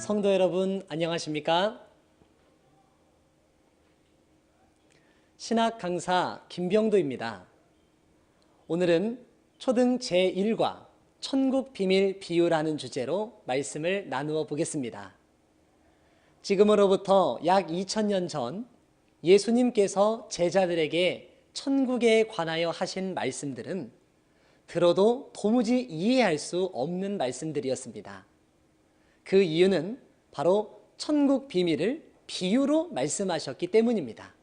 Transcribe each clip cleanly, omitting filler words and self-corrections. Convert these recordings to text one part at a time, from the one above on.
성도 여러분 안녕하십니까? 신학 강사 김병도입니다. 오늘은 초등 제1과 천국 비밀 비유라는 주제로 말씀을 나누어 보겠습니다. 지금으로부터 약 2000년 전 예수님께서 제자들에게 천국에 관하여 하신 말씀들은 들어도 도무지 이해할 수 없는 말씀들이었습니다. 그 이유는 바로 천국 비밀을 비유로 말씀하셨기 때문입니다.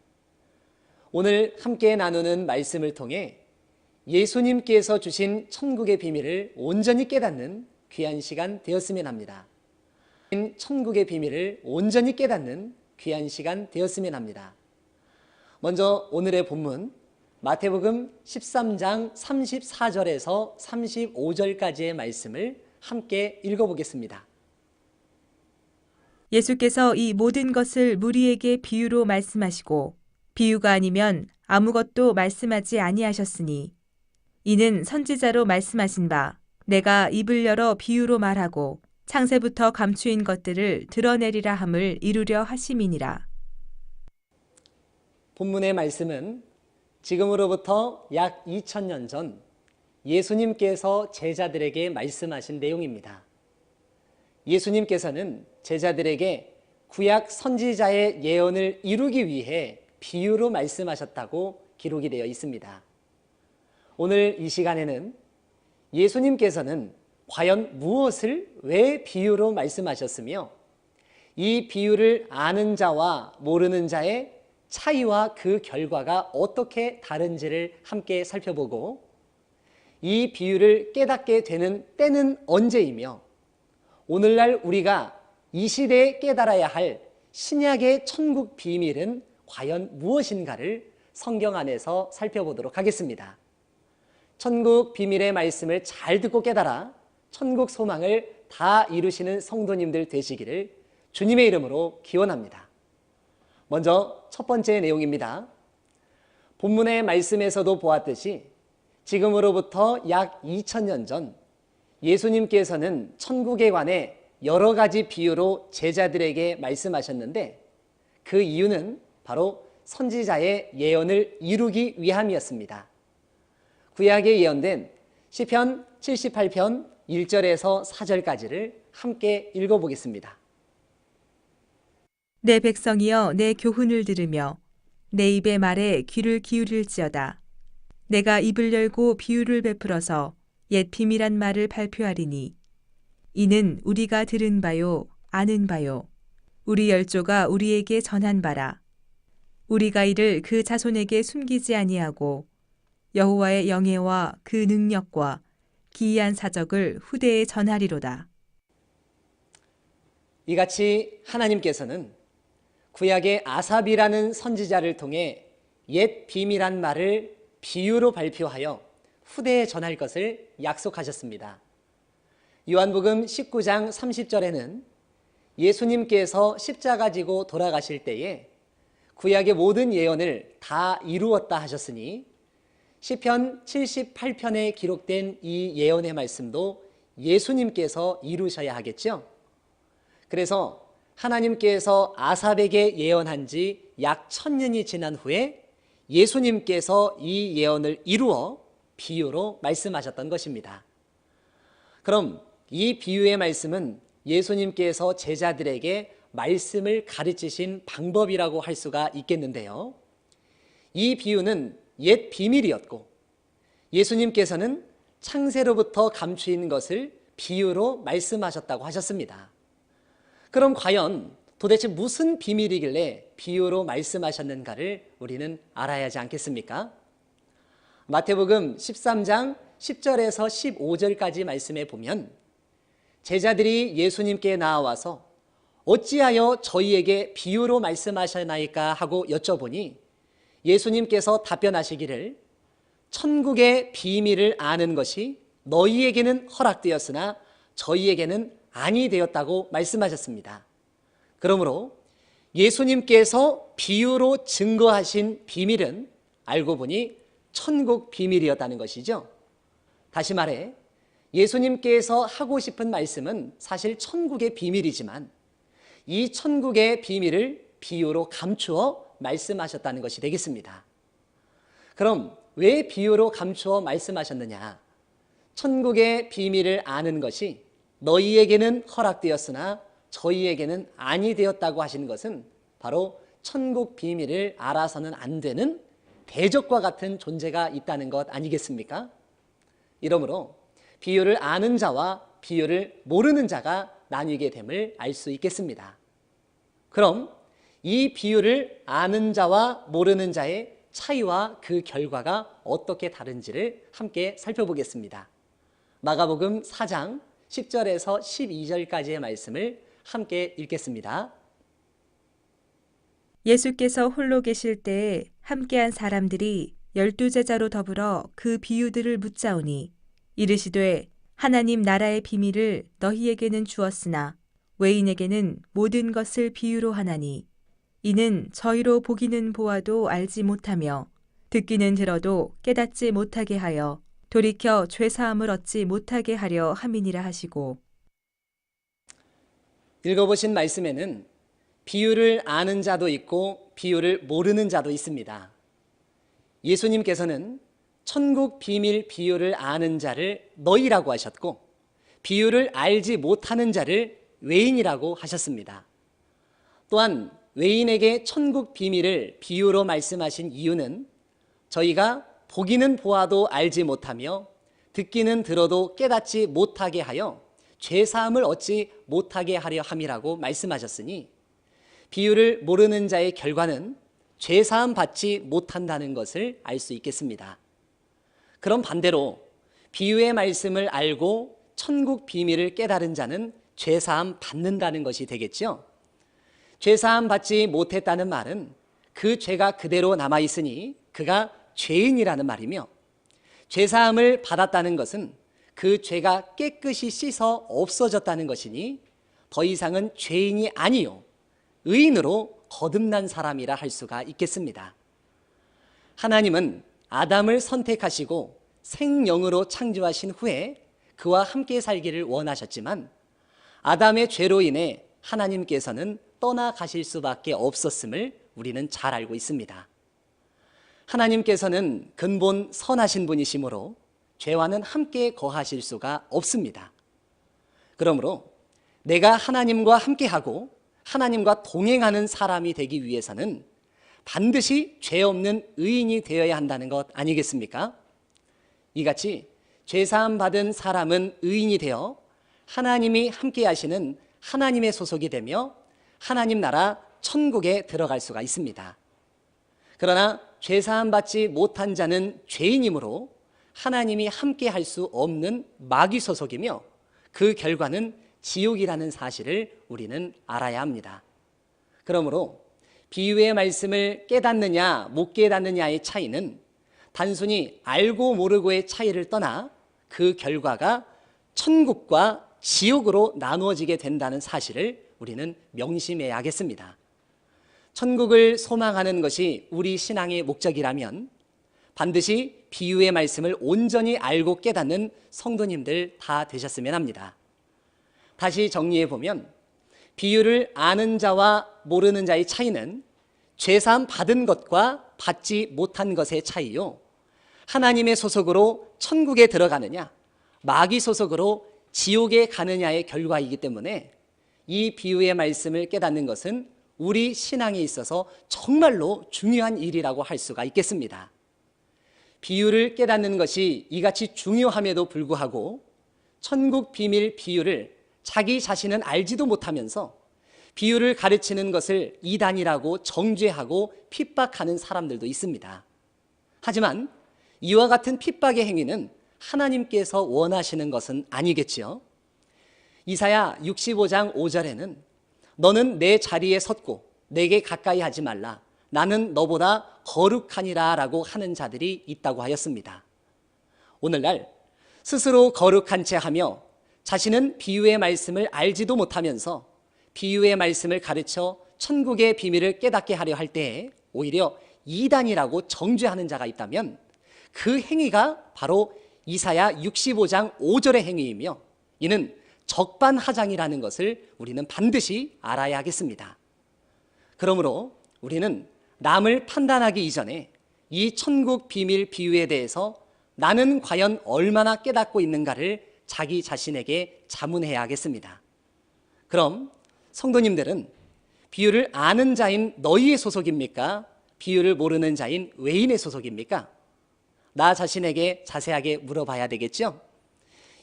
오늘 함께 나누는 말씀을 통해 예수님께서 주신 천국의 비밀을 온전히 깨닫는 귀한 시간 되었으면 합니다. 천국의 비밀을 온전히 깨닫는 귀한 시간 되었으면 합니다. 먼저 오늘의 본문 마태복음 13장 34절에서 35절까지의 말씀을 함께 읽어보겠습니다. 예수께서 이 모든 것을 무리에게 비유로 말씀하시고 비유가 아니면 아무것도 말씀하지 아니하셨으니 이는 선지자로 말씀하신 바 내가 입을 열어 비유로 말하고 창세부터 감추인 것들을 드러내리라 함을 이루려 하심이니라. 본문의 말씀은 지금으로부터 약 2000년 전 예수님께서 제자들에게 말씀하신 내용입니다. 예수님께서는 제자들에게 구약 선지자의 예언을 이루기 위해 비유로 말씀하셨다고 기록이 되어 있습니다. 오늘 이 시간에는 예수님께서는 과연 무엇을 왜 비유로 말씀하셨으며 이 비유를 아는 자와 모르는 자의 차이와 그 결과가 어떻게 다른지를 함께 살펴보고 이 비유를 깨닫게 되는 때는 언제이며 오늘날 우리가 이 시대에 깨달아야 할 신약의 천국 비밀은 과연 무엇인가를 성경 안에서 살펴보도록 하겠습니다. 천국 비밀의 말씀을 잘 듣고 깨달아 천국 소망을 다 이루시는 성도님들 되시기를 주님의 이름으로 기원합니다. 먼저 첫 번째 내용입니다. 본문의 말씀에서도 보았듯이 지금으로부터 약 2000년 전 예수님께서는 천국에 관해 여러 가지 비유로 제자들에게 말씀하셨는데 그 이유는 바로 선지자의 예언을 이루기 위함이었습니다. 구약에 예언된 시편 78편 1절에서 4절까지를 함께 읽어보겠습니다. 내 백성이여 내 교훈을 들으며 내 입의 말에 귀를 기울일지어다. 내가 입을 열고 비유를 베풀어서 옛 비밀한 말을 발표하리니 이는 우리가 들은 바요 아는 바요 우리 열조가 우리에게 전한 바라. 우리가 이를 그 자손에게 숨기지 아니하고 여호와의 영예와 그 능력과 기이한 사적을 후대에 전하리로다. 이같이 하나님께서는 구약의 아삽이라는 선지자를 통해 옛 비밀한 말을 비유로 발표하여 후대에 전할 것을 약속하셨습니다. 요한복음 19장 30절에는 예수님께서 십자가 지고 돌아가실 때에 구약의 모든 예언을 다 이루었다 하셨으니 시편 78편에 기록된 이 예언의 말씀도 예수님께서 이루셔야 하겠죠. 그래서 하나님께서 아삽에게 예언한 지 약 1000년이 지난 후에 예수님께서 이 예언을 이루어 비유로 말씀하셨던 것입니다. 그럼 이 비유의 말씀은 예수님께서 제자들에게 말씀을 가르치신 방법이라고 할 수가 있겠는데요. 이 비유는 옛 비밀이었고 예수님께서는 창세로부터 감추인 것을 비유로 말씀하셨다고 하셨습니다. 그럼 과연 도대체 무슨 비밀이길래 비유로 말씀하셨는가를 우리는 알아야 하지 않겠습니까? 마태복음 13장 10절에서 15절까지 말씀에 보면 제자들이 예수님께 나와서 어찌하여 저희에게 비유로 말씀하셨나이까 하고 여쭤보니 예수님께서 답변하시기를 천국의 비밀을 아는 것이 너희에게는 허락되었으나 저희에게는 아니 되었다고 말씀하셨습니다. 그러므로 예수님께서 비유로 증거하신 비밀은 알고 보니 천국 비밀이었다는 것이죠. 다시 말해 예수님께서 하고 싶은 말씀은 사실 천국의 비밀이지만 이 천국의 비밀을 비유로 감추어 말씀하셨다는 것이 되겠습니다. 그럼 왜 비유로 감추어 말씀하셨느냐? 천국의 비밀을 아는 것이 너희에게는 허락되었으나 저희에게는 아니 되었다고 하시는 것은 바로 천국 비밀을 알아서는 안 되는 대적과 같은 존재가 있다는 것 아니겠습니까? 이러므로 비유를 아는 자와 비유를 모르는 자가 나뉘게 됨을 알 수 있겠습니다. 그럼 이 비유를 아는 자와 모르는 자의 차이와 그 결과가 어떻게 다른지를 함께 살펴보겠습니다. 마가복음 4장 10절에서 12절까지의 말씀을 함께 읽겠습니다. 예수께서 홀로 계실 때에 함께한 사람들이 12제자로 더불어 그 비유들을 묻자오니 이르시되 하나님 나라의 비밀을 너희에게는 주었으나 외인에게는 모든 것을 비유로 하나니 이는 저희로 보기는 보아도 알지 못하며 듣기는 들어도 깨닫지 못하게 하여 돌이켜 죄사함을 얻지 못하게 하려 함이니라 하시고. 읽어보신 말씀에는 비유를 아는 자도 있고 비유를 모르는 자도 있습니다. 예수님께서는 천국 비밀 비유를 아는 자를 너희라고 하셨고 비유를 알지 못하는 자를 외인이라고 하셨습니다. 또한 외인에게 천국 비밀을 비유로 말씀하신 이유는 저희가 보기는 보아도 알지 못하며 듣기는 들어도 깨닫지 못하게 하여 죄사함을 얻지 못하게 하려 함이라고 말씀하셨으니 비유를 모르는 자의 결과는 죄사함 받지 못한다는 것을 알 수 있겠습니다. 그럼 반대로 비유의 말씀을 알고 천국 비밀을 깨달은 자는 죄사함 받는다는 것이 되겠죠. 죄사함 받지 못했다는 말은 그 죄가 그대로 남아있으니 그가 죄인이라는 말이며 죄사함을 받았다는 것은 그 죄가 깨끗이 씻어 없어졌다는 것이니 더 이상은 죄인이 아니요 의인으로 거듭난 사람이라 할 수가 있겠습니다. 하나님은 아담을 선택하시고 생명으로 창조하신 후에 그와 함께 살기를 원하셨지만 아담의 죄로 인해 하나님께서는 떠나가실 수밖에 없었음을 우리는 잘 알고 있습니다. 하나님께서는 근본 선하신 분이시므로 죄와는 함께 거하실 수가 없습니다. 그러므로 내가 하나님과 함께하고 하나님과 동행하는 사람이 되기 위해서는 반드시 죄 없는 의인이 되어야 한다는 것 아니겠습니까? 이같이 죄사함 받은 사람은 의인이 되어 하나님이 함께 하시는 하나님의 소속이 되며 하나님 나라 천국에 들어갈 수가 있습니다. 그러나 죄사함 받지 못한 자는 죄인이므로 하나님이 함께 할 수 없는 마귀 소속이며 그 결과는 지옥이라는 사실을 우리는 알아야 합니다. 그러므로 비유의 말씀을 깨닫느냐 못 깨닫느냐의 차이는 단순히 알고 모르고의 차이를 떠나 그 결과가 천국과 지옥으로 나누어지게 된다는 사실을 우리는 명심해야 하겠습니다. 천국을 소망하는 것이 우리 신앙의 목적이라면 반드시 비유의 말씀을 온전히 알고 깨닫는 성도님들 다 되셨으면 합니다. 다시 정리해 보면 비유를 아는 자와 모르는 자의 차이는 죄사함 받은 것과 받지 못한 것의 차이요, 하나님의 소속으로 천국에 들어가느냐 마귀 소속으로 지옥에 가느냐의 결과이기 때문에 이 비유의 말씀을 깨닫는 것은 우리 신앙에 있어서 정말로 중요한 일이라고 할 수가 있겠습니다. 비유를 깨닫는 것이 이같이 중요함에도 불구하고 천국 비밀 비유를 자기 자신은 알지도 못하면서 비유를 가르치는 것을 이단이라고 정죄하고 핍박하는 사람들도 있습니다. 하지만 이와 같은 핍박의 행위는 하나님께서 원하시는 것은 아니겠지요. 이사야 65장 5절에는 너는 내 자리에 섰고 내게 가까이 하지 말라. 나는 너보다 거룩하니라 라고 하는 자들이 있다고 하였습니다. 오늘날 스스로 거룩한 채 하며 자신은 비유의 말씀을 알지도 못하면서 비유의 말씀을 가르쳐 천국의 비밀을 깨닫게 하려 할 때에 오히려 이단이라고 정죄하는 자가 있다면 그 행위가 바로 이사야 65장 5절의 행위이며 이는 적반하장이라는 것을 우리는 반드시 알아야 하겠습니다. 그러므로 우리는 남을 판단하기 이전에 이 천국 비밀 비유에 대해서 나는 과연 얼마나 깨닫고 있는가를 자기 자신에게 자문해야 하겠습니다. 그럼 성도님들은 비유를 아는 자인 너희의 소속입니까? 비유를 모르는 자인 외인의 소속입니까? 나 자신에게 자세하게 물어봐야 되겠죠?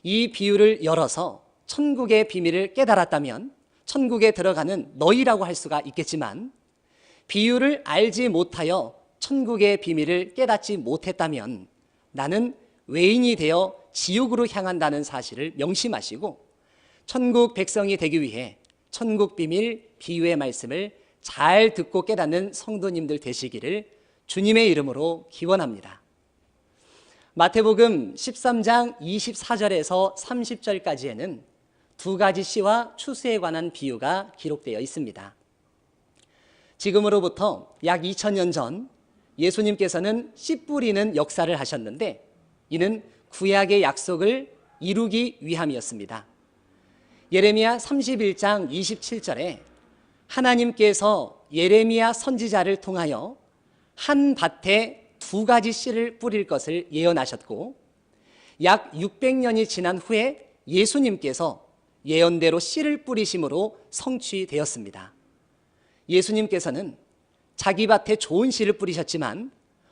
이 비유를 열어서 천국의 비밀을 깨달았다면 천국에 들어가는 너희라고 할 수가 있겠지만, 비유를 알지 못하여 천국의 비밀을 깨닫지 못했다면 나는 외인이 되어 지옥으로 향한다는 사실을 명심하시고, 천국 백성이 되기 위해 천국 비밀 비유의 말씀을 잘 듣고 깨닫는 성도님들 되시기를 주님의 이름으로 기원합니다. 마태복음 13장 24절에서 30절까지에는 두 가지 씨와 추수에 관한 비유가 기록되어 있습니다. 지금으로부터 약 2000년 전 예수님께서는 씨 뿌리는 역사를 하셨는데, 이는 구약의 약속을 이루기 위함이었습니다. 예레미야 31장 27절에 하나님께서 예레미야 선지자를 통하여 한 밭에 두 가지 씨를 뿌릴 것을 예언하셨고, 약 600년이 지난 후에 예수님께서 예언대로 씨를 뿌리심으로 성취되었습니다. 예수님께서는 자기 밭에 좋은 씨를 뿌리셨지만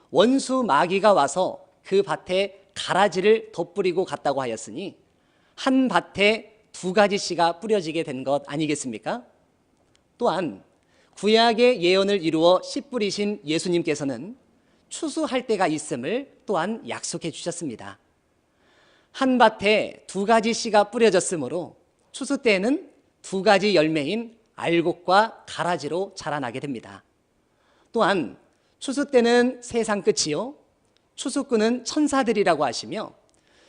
원수 마귀가 와서 그 밭에 가라지를 덧뿌리고 갔다고 하였으니 한 밭에 두 가지 씨가 뿌려지게 된 것 아니겠습니까? 또한 구약의 예언을 이루어 씨 뿌리신 예수님께서는 추수할 때가 있음을 또한 약속해 주셨습니다. 한 밭에 두 가지 씨가 뿌려졌으므로 추수 때에는 두 가지 열매인 알곡과 가라지로 자라나게 됩니다. 또한 추수 때는 세상 끝이요, 추수꾼은 천사들이라고 하시며,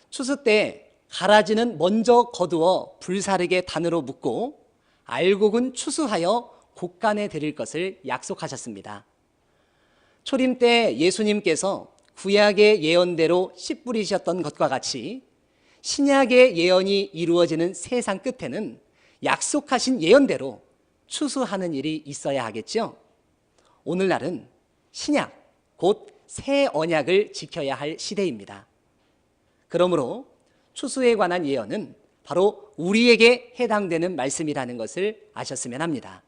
추수 때 가라지는 먼저 거두어 불사르게 단으로 묶고 알곡은 추수하여 곡간에 드릴 것을 약속하셨습니다. 초림 때 예수님께서 구약의 예언대로 씨 뿌리셨던 것과 같이 신약의 예언이 이루어지는 세상 끝에는 약속하신 예언대로 추수하는 일이 있어야 하겠죠. 오늘날은 신약, 곧 새 언약을 지켜야 할 시대입니다. 그러므로 추수에 관한 예언은 바로 우리에게 해당되는 말씀이라는 것을 아셨으면 합니다.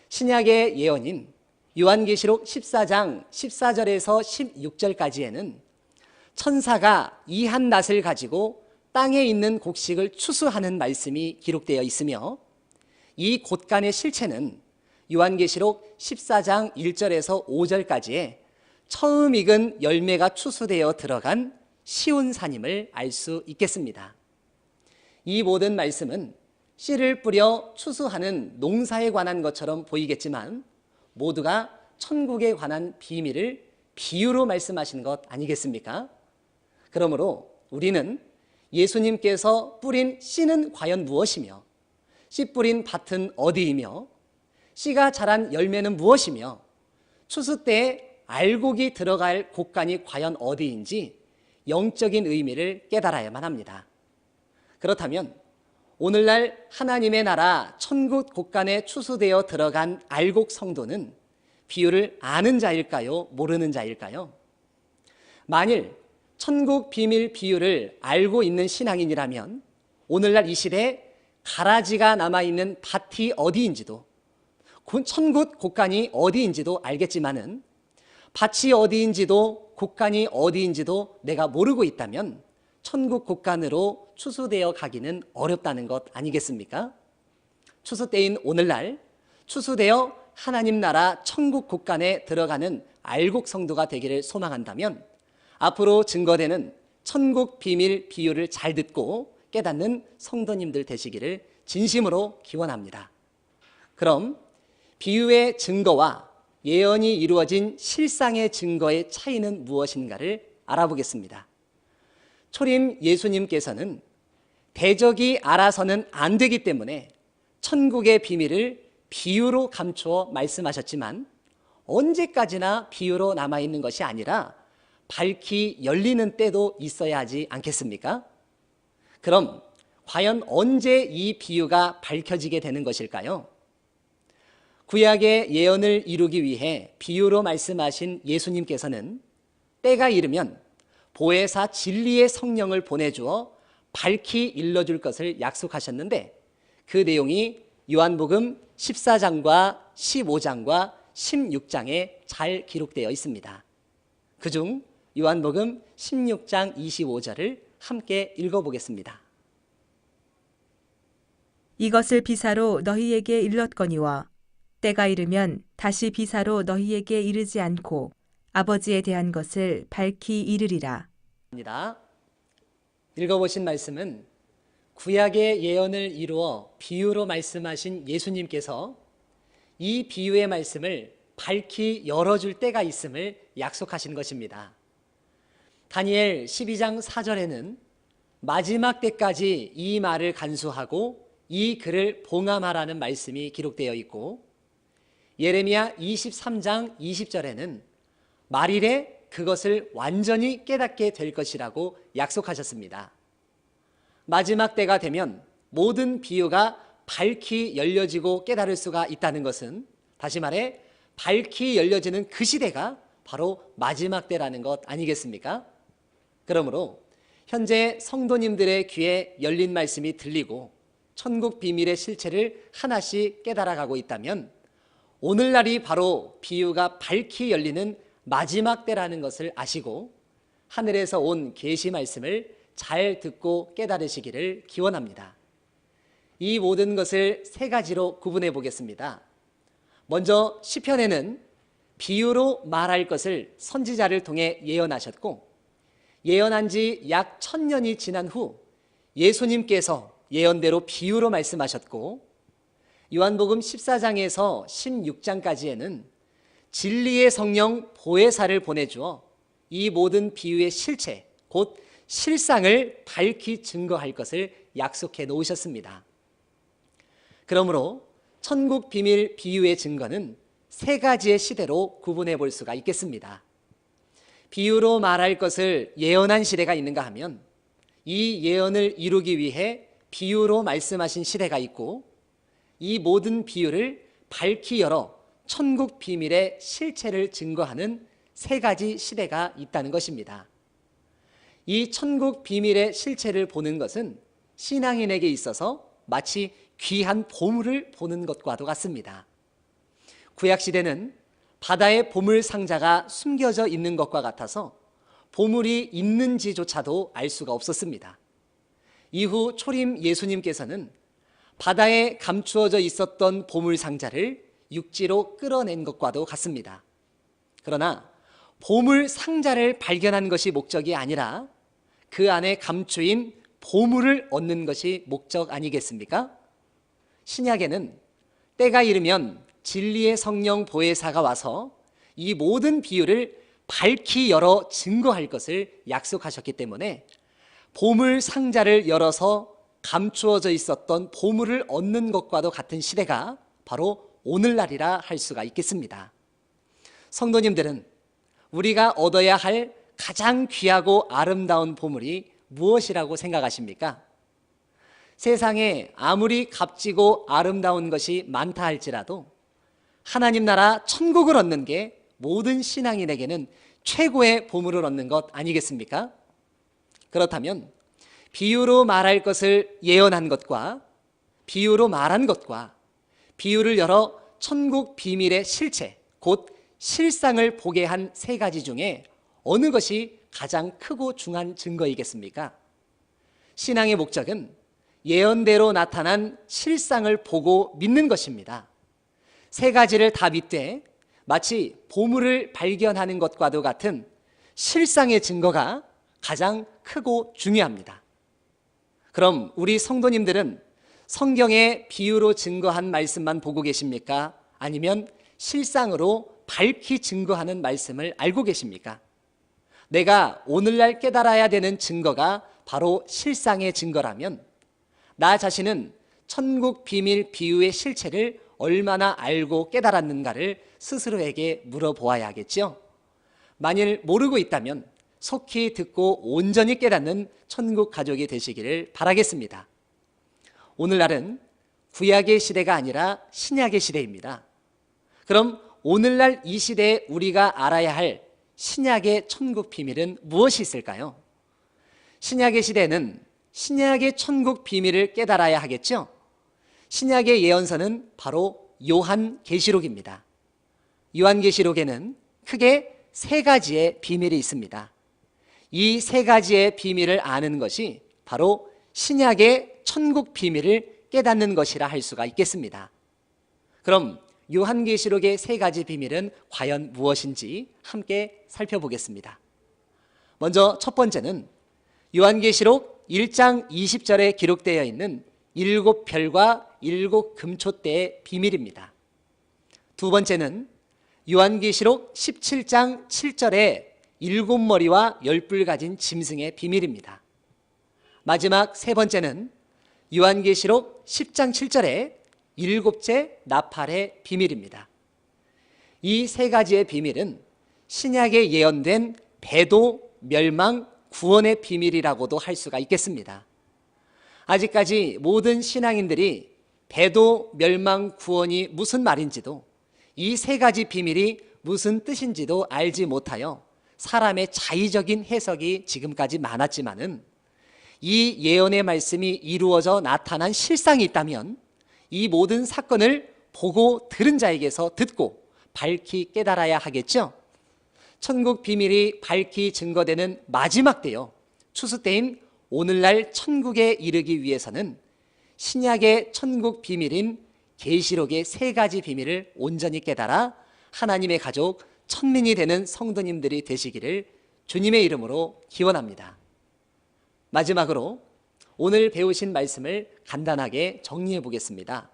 신약의 예언인 요한계시록 14장 14절에서 16절까지에는 천사가 이 한 낫을 가지고 땅에 있는 곡식을 추수하는 말씀이 기록되어 있으며, 이 곡간의 실체는 요한계시록 14장 1절에서 5절까지에 처음 익은 열매가 추수되어 들어간 시온산임을 알 수 있겠습니다. 이 모든 말씀은 씨를 뿌려 추수하는 농사에 관한 것처럼 보이겠지만 모두가 천국에 관한 비밀을 비유로 말씀하신 것 아니겠습니까? 그러므로 우리는 예수님께서 뿌린 씨는 과연 무엇이며, 씨 뿌린 밭은 어디이며, 씨가 자란 열매는 무엇이며, 추수 때에 알곡이 들어갈 곡간이 과연 어디인지 영적인 의미를 깨달아야만 합니다. 그렇다면 오늘날 하나님의 나라 천국 곡간에 추수되어 들어간 알곡 성도는 비유를 아는 자일까요? 모르는 자일까요? 만일 천국 비밀 비유를 알고 있는 신앙인이라면 오늘날 이 시대에 가라지가 남아있는 밭이 어디인지도, 천국 곡간이 어디인지도 알겠지만은 밭이 어디인지도 곡간이 어디인지도 내가 모르고 있다면 천국 곡간으로 추수되어 가기는 어렵다는 것 아니겠습니까? 추수 때인 오늘날 추수되어 하나님 나라 천국 곡간에 들어가는 알곡 성도가 되기를 소망한다면 앞으로 증거되는 천국 비밀 비유를 잘 듣고 깨닫는 성도님들 되시기를 진심으로 기원합니다. 그럼 비유의 증거와 예언이 이루어진 실상의 증거의 차이는 무엇인가를 알아보겠습니다. 초림 예수님께서는 대적이 알아서는 안 되기 때문에 천국의 비밀을 비유로 감추어 말씀하셨지만 언제까지나 비유로 남아있는 것이 아니라 밝히 열리는 때도 있어야 하지 않겠습니까? 그럼 과연 언제 이 비유가 밝혀지게 되는 것일까요? 구약의 예언을 이루기 위해 비유로 말씀하신 예수님께서는 때가 이르면 보혜사 진리의 성령을 보내주어 밝히 일러줄 것을 약속하셨는데, 그 내용이 요한복음 14장과 15장과 16장에 잘 기록되어 있습니다. 그중 요한복음 16장 25절을 함께 읽어보겠습니다. 이것을 비사로 너희에게 일렀거니와 때가 이르면 다시 비사로 너희에게 이르지 않고 아버지에 대한 것을 밝히 이르리라. 읽어보신 말씀은 구약의 예언을 이루어 비유로 말씀하신 예수님께서 이 비유의 말씀을 밝히 열어줄 때가 있음을 약속하신 것입니다. 다니엘 12장 4절에는 마지막 때까지 이 말을 간수하고 이 글을 봉함하라는 말씀이 기록되어 있고, 예레미야 23장 20절에는 말일에 그것을 완전히 깨닫게 될 것이라고 약속하셨습니다. 마지막 때가 되면 모든 비유가 밝히 열려지고 깨달을 수가 있다는 것은, 다시 말해 밝히 열려지는 그 시대가 바로 마지막 때라는 것 아니겠습니까? 그러므로 현재 성도님들의 귀에 열린 말씀이 들리고 천국 비밀의 실체를 하나씩 깨달아가고 있다면, 오늘날이 바로 비유가 밝히 열리는 마지막 때라는 것을 아시고 하늘에서 온 계시 말씀을 잘 듣고 깨달으시기를 기원합니다. 이 모든 것을 세 가지로 구분해 보겠습니다. 먼저 시편에는 비유로 말할 것을 선지자를 통해 예언하셨고, 예언한 지 약 1000년이 지난 후 예수님께서 예언대로 비유로 말씀하셨고, 요한복음 14장에서 16장까지에는 진리의 성령 보혜사를 보내주어 이 모든 비유의 실체, 곧 실상을 밝히 증거할 것을 약속해 놓으셨습니다. 그러므로 천국 비밀 비유의 증거는 세 가지의 시대로 구분해 볼 수가 있겠습니다. 비유로 말할 것을 예언한 시대가 있는가 하면, 이 예언을 이루기 위해 비유로 말씀하신 시대가 있고, 이 모든 비유를 밝히 열어 천국 비밀의 실체를 증거하는 세 가지 시대가 있다는 것입니다. 이 천국 비밀의 실체를 보는 것은 신앙인에게 있어서 마치 귀한 보물을 보는 것과도 같습니다. 구약시대는 바다에 보물 상자가 숨겨져 있는 것과 같아서 보물이 있는지조차도 알 수가 없었습니다. 이후 초림 예수님께서는 바다에 감추어져 있었던 보물 상자를 육지로 끌어낸 것과도 같습니다. 그러나 보물 상자를 발견한 것이 목적이 아니라 그 안에 감추인 보물을 얻는 것이 목적 아니겠습니까? 신약에는 때가 이르면 진리의 성령 보혜사가 와서 이 모든 비유를 밝히 열어 증거할 것을 약속하셨기 때문에 보물 상자를 열어서 감추어져 있었던 보물을 얻는 것과도 같은 시대가 바로 오늘날이라 할 수가 있겠습니다. 성도님들은 우리가 얻어야 할 가장 귀하고 아름다운 보물이 무엇이라고 생각하십니까? 세상에 아무리 값지고 아름다운 것이 많다 할지라도 하나님 나라 천국을 얻는 게 모든 신앙인에게는 최고의 보물을 얻는 것 아니겠습니까? 그렇다면 비유로 말할 것을 예언한 것과 비유로 말한 것과 비유를 열어 천국 비밀의 실체, 곧 실상을 보게 한 세 가지 중에 어느 것이 가장 크고 중요한 증거이겠습니까? 신앙의 목적은 예언대로 나타난 실상을 보고 믿는 것입니다. 세 가지를 다 믿되 마치 보물을 발견하는 것과도 같은 실상의 증거가 가장 크고 중요합니다. 그럼 우리 성도님들은 성경의 비유로 증거한 말씀만 보고 계십니까? 아니면 실상으로 밝히 증거하는 말씀을 알고 계십니까? 내가 오늘날 깨달아야 되는 증거가 바로 실상의 증거라면 나 자신은 천국 비밀 비유의 실체를 얼마나 알고 깨달았는가를 스스로에게 물어보아야 하겠죠. 만일 모르고 있다면 속히 듣고 온전히 깨닫는 천국 가족이 되시기를 바라겠습니다. 오늘날은 구약의 시대가 아니라 신약의 시대입니다. 그럼 오늘날 이 시대에 우리가 알아야 할 신약의 천국 비밀은 무엇이 있을까요? 신약의 시대는 신약의 천국 비밀을 깨달아야 하겠죠? 신약의 예언서는 바로 요한계시록입니다. 요한계시록에는 크게 세 가지의 비밀이 있습니다. 이 세 가지의 비밀을 아는 것이 바로 신약의 천국 비밀을 깨닫는 것이라 할 수가 있겠습니다. 그럼 요한계시록의 세 가지 비밀은 과연 무엇인지 함께 살펴보겠습니다. 먼저 첫 번째는 요한계시록 1장 20절에 기록되어 있는 7별과 7금초대의 비밀입니다. 두 번째는 요한계시록 17장 7절에 7머리와 10뿔 가진 짐승의 비밀입니다. 마지막 세 번째는 요한계시록 10장 7절에 7째 나팔의 비밀입니다. 이 세 가지의 비밀은 신약에 예언된 배도, 멸망, 구원의 비밀이라고도 할 수가 있겠습니다. 아직까지 모든 신앙인들이 배도, 멸망, 구원이 무슨 말인지도 이 세 가지 비밀이 무슨 뜻인지도 알지 못하여 사람의 자의적인 해석이 지금까지 많았지만은 이 예언의 말씀이 이루어져 나타난 실상이 있다면 이 모든 사건을 보고 들은 자에게서 듣고 밝히 깨달아야 하겠죠. 천국 비밀이 밝히 증거되는 마지막 때요, 추수 때인 오늘날 천국에 이르기 위해서는 신약의 천국 비밀인 계시록의 세 가지 비밀을 온전히 깨달아 하나님의 가족 천민이 되는 성도님들이 되시기를 주님의 이름으로 기원합니다. 마지막으로 오늘 배우신 말씀을 간단하게 정리해 보겠습니다.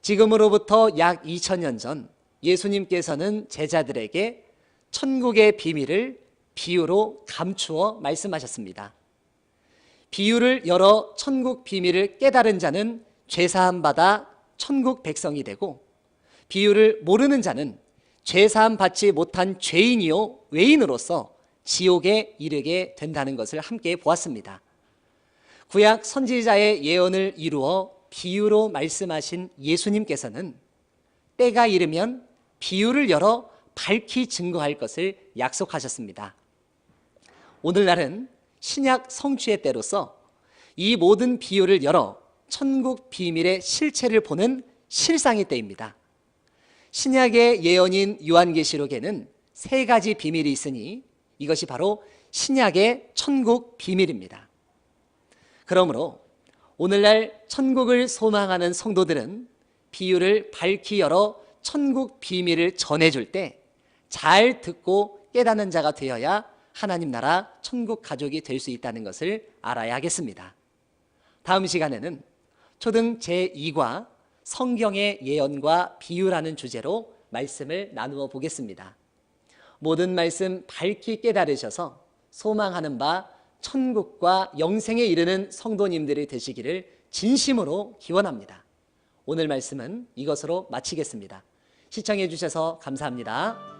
지금으로부터 약 2000년 전 예수님께서는 제자들에게 천국의 비밀을 비유로 감추어 말씀하셨습니다. 비유를 열어 천국 비밀을 깨달은 자는 죄사함 받아 천국 백성이 되고, 비유를 모르는 자는 죄사함 받지 못한 죄인이요 외인으로서 지옥에 이르게 된다는 것을 함께 보았습니다. 구약 선지자의 예언을 이루어 비유로 말씀하신 예수님께서는 때가 이르면 비유를 열어 밝히 증거할 것을 약속하셨습니다. 오늘날은 신약 성취의 때로서 이 모든 비유를 열어 천국 비밀의 실체를 보는 실상의 때입니다. 신약의 예언인 요한계시록에는 세 가지 비밀이 있으니 이것이 바로 신약의 천국 비밀입니다. 그러므로 오늘날 천국을 소망하는 성도들은 비유를 밝히 열어 천국 비밀을 전해줄 때 잘 듣고 깨닫는 자가 되어야 하나님 나라 천국 가족이 될 수 있다는 것을 알아야 하겠습니다. 다음 시간에는 초등 제2과 성경의 예언과 비유라는 주제로 말씀을 나누어 보겠습니다. 모든 말씀 밝히 깨달으셔서 소망하는 바 천국과 영생에 이르는 성도님들이 되시기를 진심으로 기원합니다. 오늘 말씀은 이것으로 마치겠습니다. 시청해 주셔서 감사합니다.